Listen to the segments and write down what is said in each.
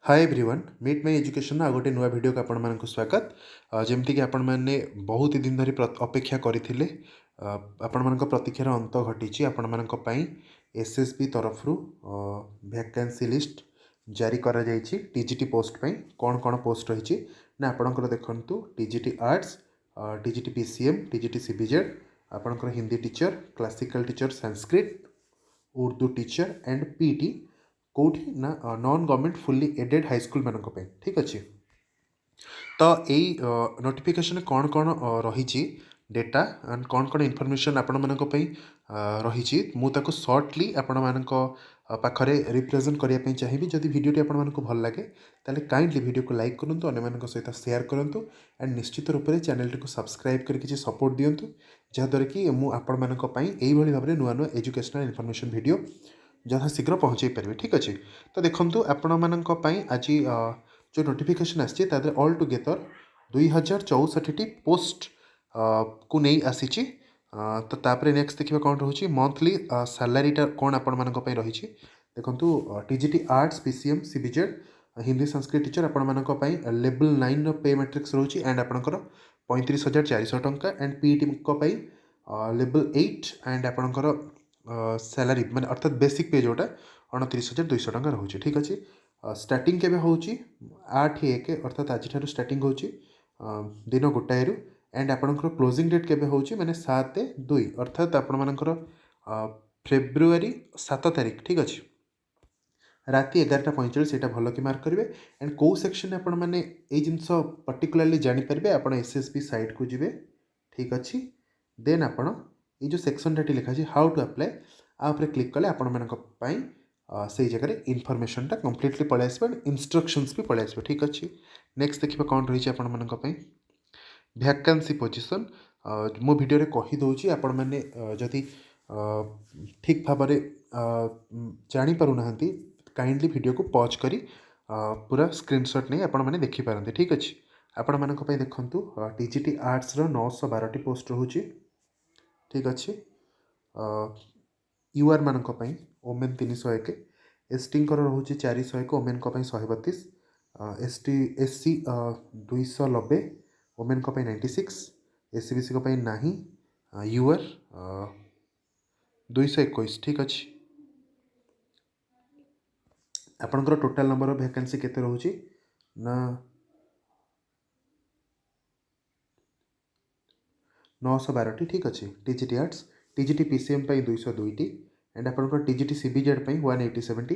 Hi everyone meet my education आ गोटे नुआ वीडियो को आपण मानक स्वागत जमती कि आपण मैंने बहुत ही दिन धरी अपेक्षा करते आपण मान प्रतीक्षार अंत घटी आपण मान एसएसबी तरफ वैकेंसी लिस्ट जारी करा जायछि टीजीटी पोस्ट पे कौन कौन पोस्ट रही ना आपणकर देखु TGT arts TGT PCM TGT CBZ आपणकर Hindi teacher classical teacher Sanskrit Urdu teacher and PT कौटी ना non government fully aided high school मानक पे ठीक अच्छे। तो यही नोटिफिकेशन कौन कौन रही डेटा एंड कौन कौन इनफॉरमेशन आपण मानक रही मुझे सर्टली आपण मानक पाखरे रिप्रेजेंट करने चाहिए जदि वीडियोटी आपण मानक भल लगे ताले काइंडली वीडियो को लाइक करूँ अन्य सहित शेयर करूँ एंड निश्चित रूप से चैनल टी सब्सक्राइब करके सपोर्ट दिंतु जहाँद्वारा कि मुझे भाव में नुआ नुआ एजुकेशनल इनफॉरमेशन वीडियो यथाशीघ्र पहुँचे पारे ठीक अच्छे। तो देखो आपण मानी आज जो नोटिफिकेशन आसी ऑल टुगेदर 2064 पोस्ट को नहीं आसी तो तापर नेक्स्ट देखिए कौन रोचे मंथली सैलारीटा कौन आपण मान रही देखो TGT arts PCM CBZ Hindi Sanskrit teacher आपण मान लेवल 9 पे मैट्रिक्स रोचे एंड आपंकर 35,400 टंका एंड पीईटी लेवल 8 एंड आपंकर सैलारी माने अर्थात बेसिक पे जोटा 29,200 टंका रोचे ठीक अच्छे। स्टार्टिंग केबे होची 8/1 अर्थात आज स्टार्टिंग होची दिन गोटाए एंड आपंकर क्लोजिंग डेट केबे होची माने 7/2 अर्थात आपण मानकर फेब्रुआरी 7 तारीख ठीक अच्छे राति 11:45 यहाँ भल कि मार्क करेंगे एंड कौ सेक्शन आपण मैंने ये जिनस पर्टिकुलाली जानीपारे आप एसएसबी साइट को जी ठीक अच्छे देन आपण ये जो सेक्शन टी लिखा है हाउ टू अप्लाई आपरे क्लिक कले आपण मानी से जगह इनफॉरमेशन टा कम्प्लीटली पलि आस इंस्ट्रक्शंस भी पलि आस ठीक अच्छे। नेक्स्ट देखिए कौन रही आपण मानी वैकेंसी पोजिशन मो वीडियो रे कहीदे आपण मैंने जदि ठीक भाव जानीपारूना काइंडली वीडियो को पॉज करी पूरा स्क्रीनशॉट नहीं आपण मैंने देखिपारती ठीक अच्छे। आपण मानक देखंतु टीजीटी आर्ट्स 912 पोस्ट रोचे ठीक अच्छे। यूआर मानक ओमेन 301 एसटी रोचे 401 women 132 ST SC 290 women 96 SC BC ना यूआर 221 ठीक अच्छे। आपणकर टोटाल नंबर ऑफ वैकेंसी केते रोचे ना 912 ठीक अच्छे। TGT arts TGT PCM 202 and आपणकर टीजीटी सीबीजेड 187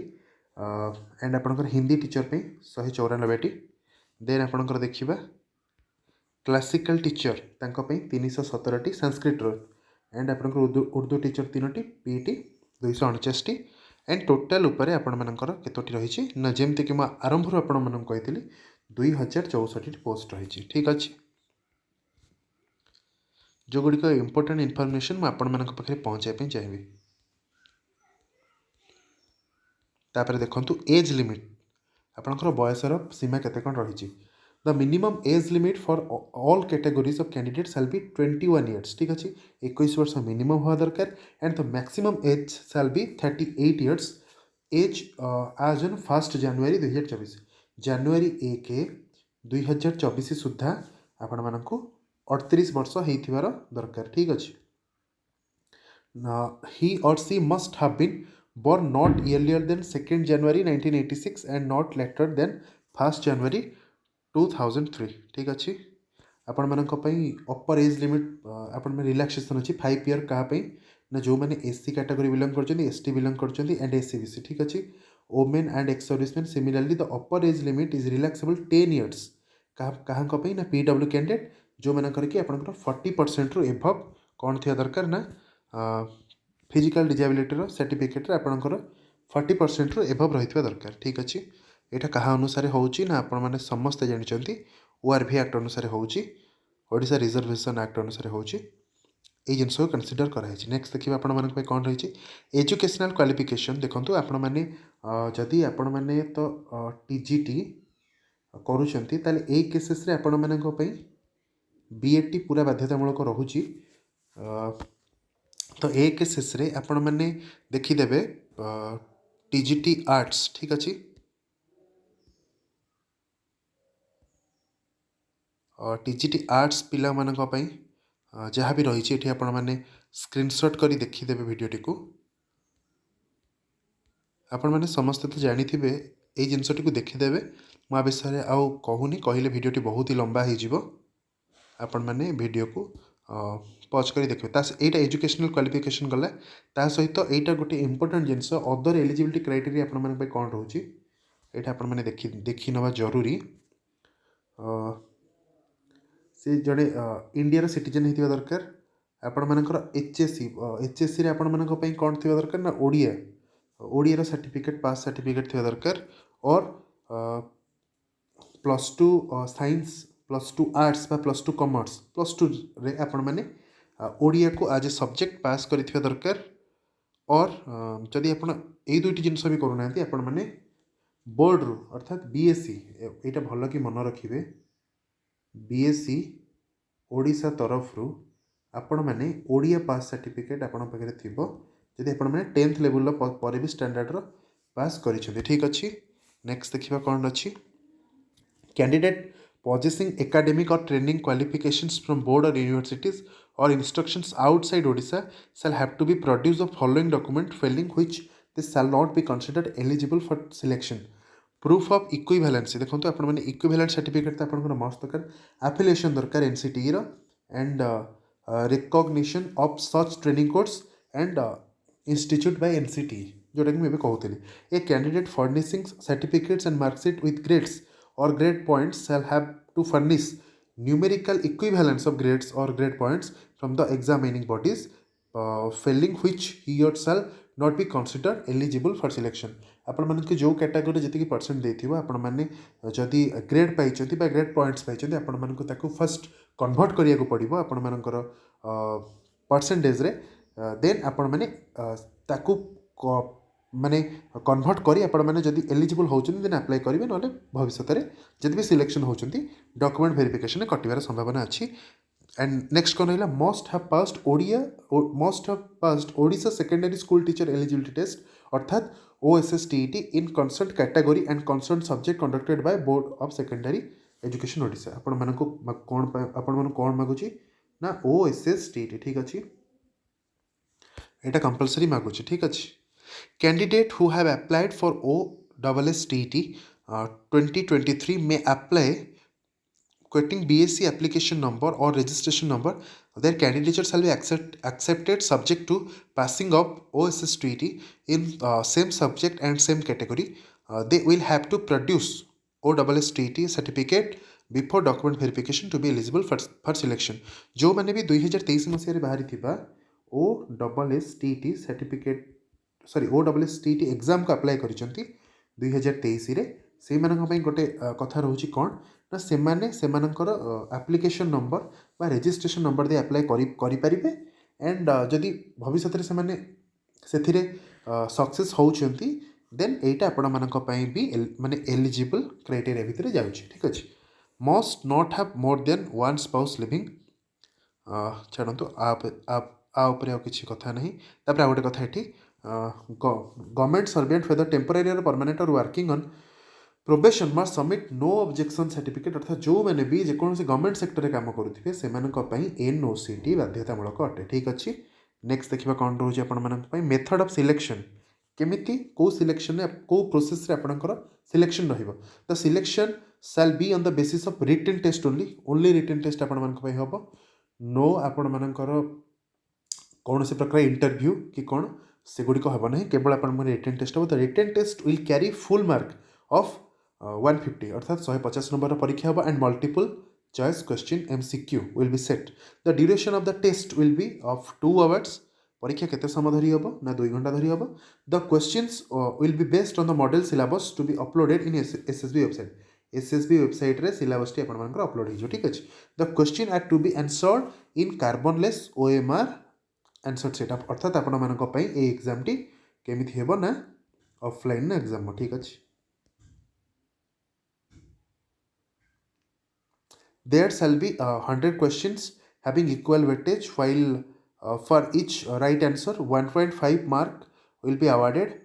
एंड आपणकर हिंदी टीचर 194 देन आपणकर देखिबा क्लासिकल टीचर तांको 317 संस्कृत एंड आपणकर Urdu teacher 3 PT 249 and total उपरे आपण मानकर केतोटी रही ना जमती कि आरंभ आपण मानक कही 2064 पोस्ट रही ठीक अच्छे। जो गुड़िक इंपोर्टेंट इनफॉरमेशन मुझे आपण मानक पाखे पहुँचाई चाहिए। तापर देखंतु एज लिमिट आपणकर बयसर सीमा केते कौन रही the minimum age limit for all categories of candidate shall be 21 years ठीक अच्छे 21 वर्ष मिनिमम हवा दरकार and the maximum age shall be 38 years as आज ऑन 1 जनवरी 2024 जनवरी 1 2024 सुधा आपण मानक 38 वर्ष होइथिबार दरकार ठीक अच्छे। He or she must have been born not earlier than 2nd January 1986 and not later than 1st January 2003 ठीक अच्छे। आपण मानक अपर एज लिमिट आपण रिलैक्सेशन अच्छी 5 ईयर क्या ना जो मैंने एससी कैटेगरी बिलोंग कर एसटी बिलोंग कर एंड एससीबीसी ठीक अच्छे। Women and ex serviceman similarly the upper age limit is relaxable 10 years क्या ना पीडब्ल्यू कैंडिडेट जो मैंने करके आपंकर 40% रु एभव कौन थी दरकार ना फिजिकल डिजेबिलिटी सर्टिफिकेट आपंकर 40% रु एभव रही दरकार ठीक अच्छे। यहाँ क्या अनुसार होची ना आपण मैंने समस्ते जानते ओआरवी एक्ट अनुसार होची ओडिशा रिजर्वेशन एक्ट अनुसार होची ये जिनस को कनसीडर कराई। नेक्स्ट देखिए आपण मानक कौन रही एजुकेशनल क्वालिफिकेशन देखो आपण मैंने जदि आपण मैंने तो टीजीटी करुँच ताले केसेस रे आपण मानक बीएटी पूरा बाध्यतामूलक रोची तो ए केसेस रे आपण मैंने देखीदेवे टीजीटी आर्ट्स ठीक अच्छे टीजीटी आर्ट्स पिला मानक पई जहाँ भी रही ये आपण मैंने स्क्रीनशॉट करी देखीदेवे वीडियोटी को आपण मैंने समस्ते तो जानी थे ये जिनसटी को देखीदेवे मुझे विषय आउ कहूनी कहले वीडियोटी बहुत ही लंबा हो आपण मैंने वीडियो को पॉज कर देखिए यहाँ एजुकेशनल क्वालिफिकेशन गला ता सहित यहाँ गोटे इंपोर्टेंट जिनस अदर एलिजिबिलिटी क्राइटेरिया आपण मैंने कौन रोचे यहाँ आपण मैंने देखी नवा जरूरी से जड़े इंडिया सिटीजन होता दरकार आपण मानकर एचएससी रे आपण मानक पई कौन थी दरकार ना ओडिया ओडिया सर्टिफिकेट पास सर्टिफिकेट थी दरकार और +2 साइंस +2 आर्ट्स बा +2 कॉमर्स +2 रे आपण माने ओडिया को आज ए सब्जेक्ट पास करिथिबा दरकार और जदि आपण ए दुईटी जिनस भी करू नांती आपण माने बोर्ड रू अर्थात बीएससी एटा भल कि मन रखिबे बीएससी ओडिशा तरफ रू आपण माने ओडिया पास सर्टिफिकेट आपण पाखरे थिबो जदि आपण माने 10th लेवल पर भी स्टैंडर्ड रो पास करिछथि ठीक अछि नेक्स्ट देखिबा कोन अछि candidate possessing academic or training qualifications from board or universities or instructions outside Odisha shall have to be produced the following document failing which they shall not be considered eligible for selection. Proof of equivalency देखो तो अपन equivalent certificate तो अपन मस्त दरकार affiliation दरकार NCTE row and recognition of such training course and institute by NCTE जोटा कि मैं कहूली a candidate furnishing certificates and mark sheet with grades or grade points shall have to furnish numerical equivalence of grades or grade points from the examining bodies failing which he or shall not be considered eligible for selection. आपण माने जो category जति percent देथिबो आपण माने जदि grade पाइछथि बा grade points पाइछथि आपण मानकु ताकू फर्स्ट कन्वर्ट करिया को पड़िबो आपण मानकर परसेंटेज रे देन आपण माने ताकू माने कन्वर्ट करी आपण माने जदि एलिजिबल होउछन देन अप्लाई करिवे नले भविष्य रे जदि भी सिलेक्शन होउछंती डॉक्यूमेंट वेरिफिकेशन कटिवार संभावना अछि एंड नेक्स्ट कोन हैला must have passed Odisha secondary school teacher eligibility test अर्थात OSSTET in concern category and concern subject conducted by board of secondary education Odisha आपण मानको कोन मागुची ना OSSTET ठीक अछि एटा कंपलसरी मागुची ठीक अछि Candidate who have applied for OSSTET 2023 may apply quoting BSc application number or registration number. Their candidature shall be accepted subject to passing of OSSTET in same subject and same category. They will have to produce OSSTET certificate before document verification to be eligible for selection. जो मैंने भी 2023 मसीह बाहरी थिबा OSSTET certificate sorry OSSTET exam को apply करिसंती 2023 रे से मानक पई गोटे कथा रहउची कोन ना से माने से मानकर एप्लिकेशन नंबर बा रजिस्ट्रेशन नंबर दे अप्लाई करि परिबे एंड जदि भविष्य रे से माने सेथिरे सक्सेस होउचंती देन एटा आपण मानक पई भी माने एलिजिबल क्राइटेरिया भितरे जाउची ठीक अछि must not have more than one spouse living छाड़ंतु आप ऊपर किसी कथा नहीं तापर गोटे कथा एठी government servant whether temporary or permanent or working on probation must submit no objection certificate अर्थात जो मैंने भी जेकोसी गवर्नमेंट सेक्टर में काम करुथिबे सेमानक पई NOCT बाध्यतामूलक अटे ठीक अछि नेक्स्ट देखिबा कोन रहउची आपण मानक पई मेथड ऑफ सिलेक्शन केमिति को सिलेक्शन ने को प्रोसेस रे आपणकर सिलेक्शन रहिबो the selection shall be on the basis of written test only written test आपण मानक पई हबो नो आपण मानकर कौन से प्रकार इंटरव्यू कि कौन से गुड़िक हम ना केवल आप रिटन टेस्ट हम तो written test will carry full mark of 150 अर्थात 150 नंबर परीक्षा हम and multiple choice question MCQ will be set the duration of the test will be of 2 hours परीक्षा केते समय धरी हम ना 2 घंटा धरी हम the questions will be based on the model syllabus to be uploaded in SSB website रे सिलेबस टी आपन अपलोड हो ठीक अछि the question are to be answered in carbonless OMR answer set अर्थात आपण मानक पई ए एग्जाम टी केमिति हेबो ना ऑफलाइन एग्जाम ठीक अछि there shall be 100 questions having equal weightage while for each right answer 1.5 mark will be awarded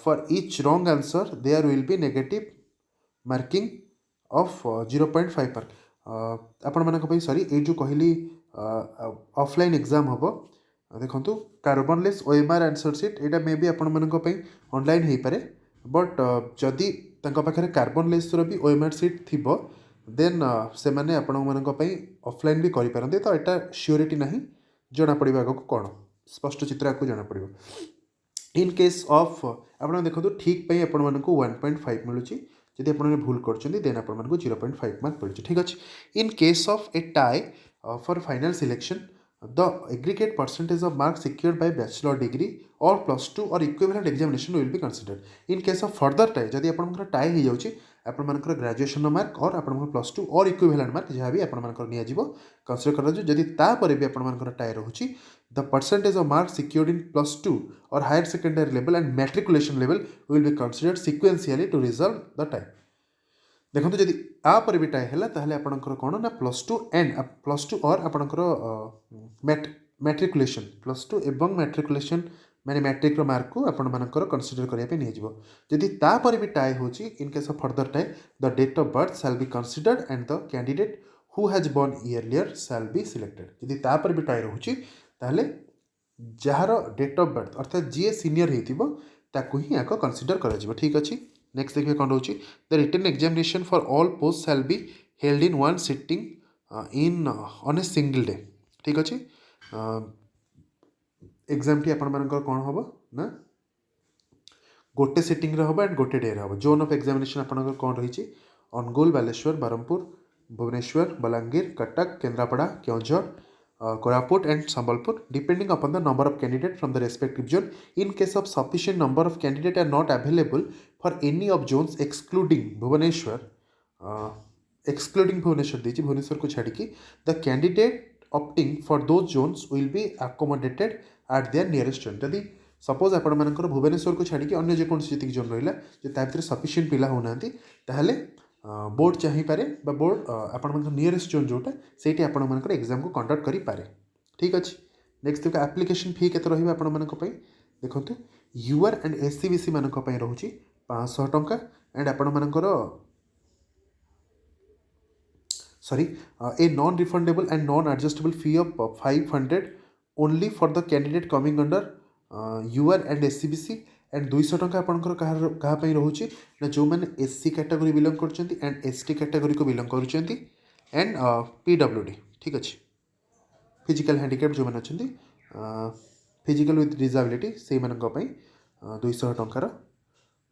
for each wrong answer there will be negative marking of 0.5 mark ଆପଣମାନଙ୍କ ପାଇଁ ସରି ଏଇ ଯେଉଁ କହିଲି ଅଫଲାइन एग्जाम हम देखो कार्बनलेस ओएमआर आंसर सीट यहाँ मे भी आपंक ऑनलाइन हो पारे बट जदि पाखे कार्बनलेस भी ओएमआर सीट थी देन से मैंने आपण ऑफलाइन भी करें तो यहाँ श्योरिटी ना जना पड़ा आगे कौन स्पष्ट चित्र आपको जना पड़ इन केस ऑफ आप देखो ठीक आपण 1.5 मिलूँ जदि आप भूल कर देन आपको 0.5 मार्क मिलूँ ठीक अच्छे इन case of A tie for final selection the aggregate percentage of marks secured by bachelor degree or plus 2 or equivalent examination will be considered in case of further tie जदि आपनकर tie हो जाउची आपनकर graduation mark और आपनकर plus 2 और equivalent mark जहाँ भी आपनकर निया जीवो कंसीडर करा जदि ता परे भी आपनकर tie रहूची the percentage of marks secured in plus 2 or higher secondary level and matriculation level will be considered sequentially to resolve the tie देखो जदि आपर भी टाई है ताहले आपनकर कौन ना plus two and plus two और आपनकर मैट्रिकुलेशन प्लस टू एवं मैट्रिकुलेशन माने मैट्रिक मार्क को आपण मानकर कंसीडर करने नहीं जदि तापर भी टाई हो in case of further tie the date of birth shall be considered and the candidate who has born earlier shall be selected जदि तापर भी टाई रोचे ताहले जार डेट ऑफ बर्थ अर्थात जी सीनियर होता ही आक कंसीडर कर ठीक अच्छे नेक्स्ट देखिए कौन रोचे the written examination for all post shall be held in one sitting in on a single day ठीक अच्छे एग्जाम टी आपनकर कौन हम ना गोटे सिटिंग हम एंड गोटे डे हम जोन ऑफ एग्जामिनेशन आपनकर कौन रही Angul Baleshwar Barhampur Bhubaneswar Balangir Cuttack Kendrapara Keonjhar Koraput and Sambalpur depending upon the number of candidates from the respective zone. In case of sufficient number of candidates are not available for any of zones excluding Bhubaneswar दीजिए भुवनेश्वर को छाड़ी the candidate opting for those zones will be accommodated at their nearest zone. यदि suppose आपण मानकर भुवनेश्वर को छाड़ी अन्य जेकोसी जी zone रहा जो भितर सफिसीयंट पिला होना ताहले बोर्ड चाहिए बोर्ड आपण नियरेस्ट जोन जोटा से आपर एग्जाम को कंडक्ट करें ठीक अच्छे नेक्स्ट देखो एप्लिकेशन फी के रही देखो यूआर एंड एससीबीसी मानक रोचे 500 टंका एंड आपणकर sorry a non refundable and non adjustable fee of 500 only for the candidate coming under UR and SCBC and 200 टंका आपंकर क्या रोचे ना जो मैंने एससी कैटेगरी बिलोंग कर एंड एसटी कैटेगरी को बिलोंग कर एंड पीडब्ल्यूडी ठीक अच्छे फिजिकल हैंडिकैप जो मैंने अच्छा फिजिकल विथ डिसेबिलिटी से 200 टंकार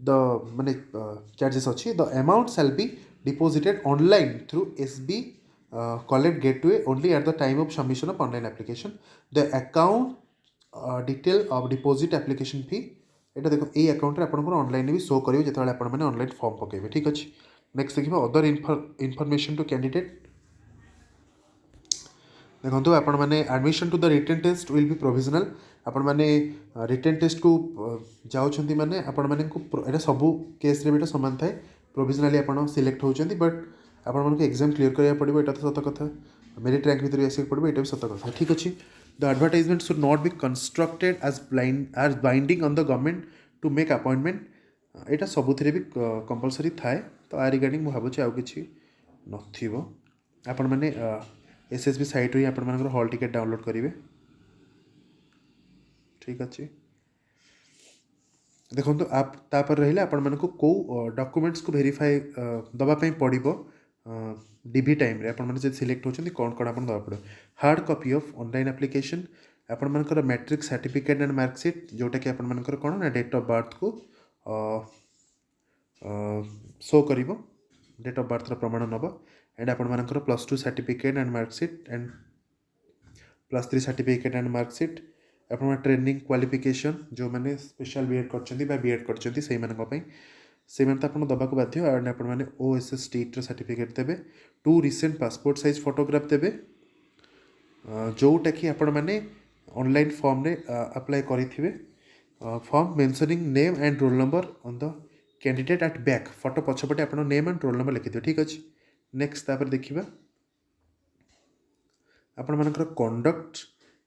द माने चार्जेस अच्छी the amount shall be deposited online through SB collect gateway only at the time of submission of online application the account detail of deposit application fee यहाँ देखो ये अकाउंट आपंकर online भी शो करेंगे जो आपने ऑनलाइन फॉर्म पकेबे ठीक अच्छे नेक्स्ट देखिए अदर इनफॉरमेशन टू कैंडिडेट देखो आपण मैंने admission to the written test will be provisional आपण मैंने रिटन टेस्ट को जाऊँच मैंने आपण मैंने सबू केस भी सामान थाए प्रोविजनाली आप सिलेक्ट होती बट आपण एग्जाम क्लीयर करा पड़ो यहाँ तो सत कथा मेरिट रैंक भर आसक पड़ो यहाँ भी सत कथा ठीक अच्छे the advertisement should not be constructed as binding on the government to make appointment यहाँ सबुथ भी कंपलसरी थाए तो आ रिगार्डिंग मुझे भावुँ आउ कि नथिबो आपण मैंने एसएसबी साइट ही आपण हॉल टिकेट डाउनलोड करेंगे ठीक अच्छे देखो आप तापर रही आपण कौ डॉक्यूमेंट्स को वेरीफाई दवापाई पड़ो डीबी टाइम रे आपण मैंने सिलेक्ट होती कौन कौन आप दवा पड़ो hard copy of online application आपण मैट्रिक सर्टिफिकेट एंड मार्कशीट जोटा कि आपण कौन ना डेट ऑफ बर्थ को शो कर डेट ऑफ बर्थ प्रमाण नब एंड आपण plus 2 certificate and marksheet and plus 3 certificate and marksheet आपण ट्रेनिंग क्वालिफिकेशन जो मैंने स्पेशल बीएड कर बीएड कर तो दबा को बाध्य एंड आपण मैंने ओएसएस टीट सर्टिफिकेट देवे 2 रिसेंट पासपोर्ट साइज फोटोग्राफ देवे जोटा कि आपण मैंने ऑनलाइन फॉर्म रे अप्लाई करेंगे form mentioning name and roll number on the candidate at back photo पछपटे आप नेम एंड रोल नंबर लिखिदियो ठीक अच्छे नेक्स्ट तापर देखिबा आपण मानकर कंडक्ट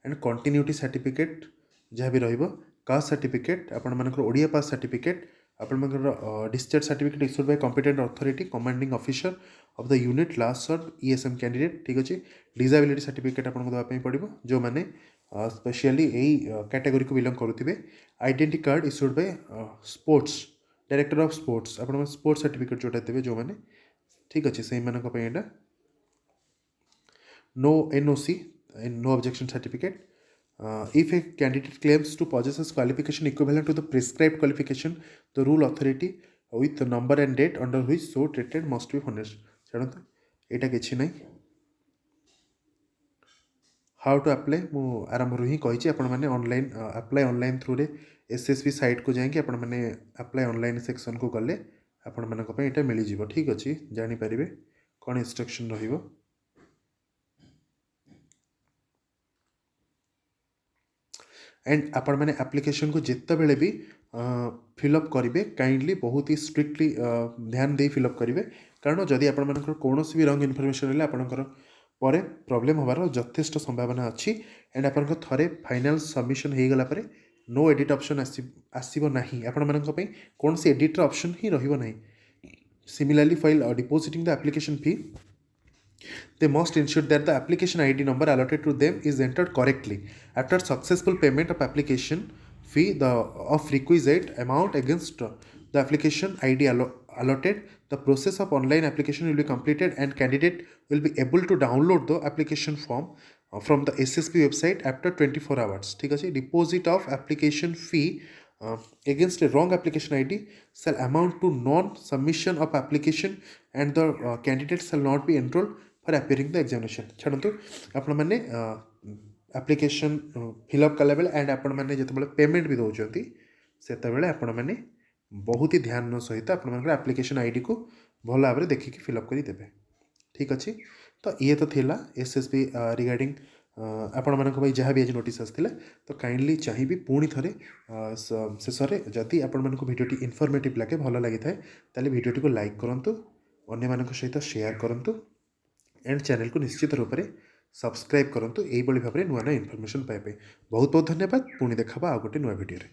एंड कंटिन्यूटी सर्टिफिकेट जहाँ भी रहिबो कास्ट सर्टिफिकेट आपण मानकर ओडिया पास सर्टिफिकेट ଆପଣଙ୍କର discharge certificate issued by competent authority commanding officer of the unit last served ESM candidate ठीक अच्छे disability certificate आपको देवा ପାଇଁ पड़िबो जो माने स्पेशली एई कैटेगरी को बिलोंग करुथिबे identity card issued by sports director of sports आपण स्पोर्ट्स सर्टिफिकेट जोटा देबे जो माने ठीक अच्छे सेही मानक ପାଇଁ एटा no NOC and no objection certificate. If a candidate claims to possess qualification equivalent to the prescribed qualification, the rule authority with the number and date under which so treated must be furnished. छाड़ନ୍ତୁ एटा किछि नै how to apply मु आरंभ हि कहिछि आपण माने online apply online through रे SSB site को जाई कि आपण माने अप्लाई ऑनलाइन सेक्शन को गले आपण मानक पे एटा मिली जिवो ठीक अछि जानि परिबे कोन इंस्ट्रक्शन रहिबो एंड आपण मैंने एप्लिकेशन को जिते बेले भी फिलअप करेंगे काइंडली बहुत ही स्ट्रिक्टली ध्यान दे फिलअप करेंगे कारण जदि आपण मानकर कौन भी रंग इनफर्मेशन है आपंकर पर प्रॉब्लम होबार यथेष्ट संभावना अच्छी एंड आप थे फाइनाल सबमिशन हो गला नो एडिट ऑप्शन आसब ना आपण मानी कौन सी एडिटर ऑप्शन ही रही similarly file depositing the application fee they must ensure that the application ID number allotted to them is entered correctly. After successful payment of application fee of requisite amount against the application ID allotted, the process of online application will be completed and candidate will be able to download the application form from the SSB website after 24 hours. ठीक है deposit of application fee against a wrong application ID shall amount to non-submission of application and the candidate shall not be enrolled for appearing the examination. छाड़ନ୍ତୁ आपण माने application fill up कला बेले and आपण माने जते payment भी दउचंती सेते बेले आपण माने बहुत ही ध्यान सहित आपण मानकर एप्लिकेशन आईडी को भल भाव में देखिक फिलअप कर देबे ठीक अच्छे तो ये तो थिला एसएसबी रिगार्डिंग आपण मानक भाई जहाँ भी आज नोटिस आसला तो काइंडली चाहिए पुणी थे शेष में जदि आपण मानक भिडियोटी इनफॉर्मेटिव लगे भल लगी था ताले भिडियोटी को लाइक करूँ अन्य मानक सहित शेयर करूँ एंड चैनल को निश्चित रूप से सब्सक्राइब करूँ यही भाव में नुआ नुआ इनफर्मेशन पाइबे बहुत बहुत धन्यवाद पुणी देखा आ गोटे नुआ भिडियो।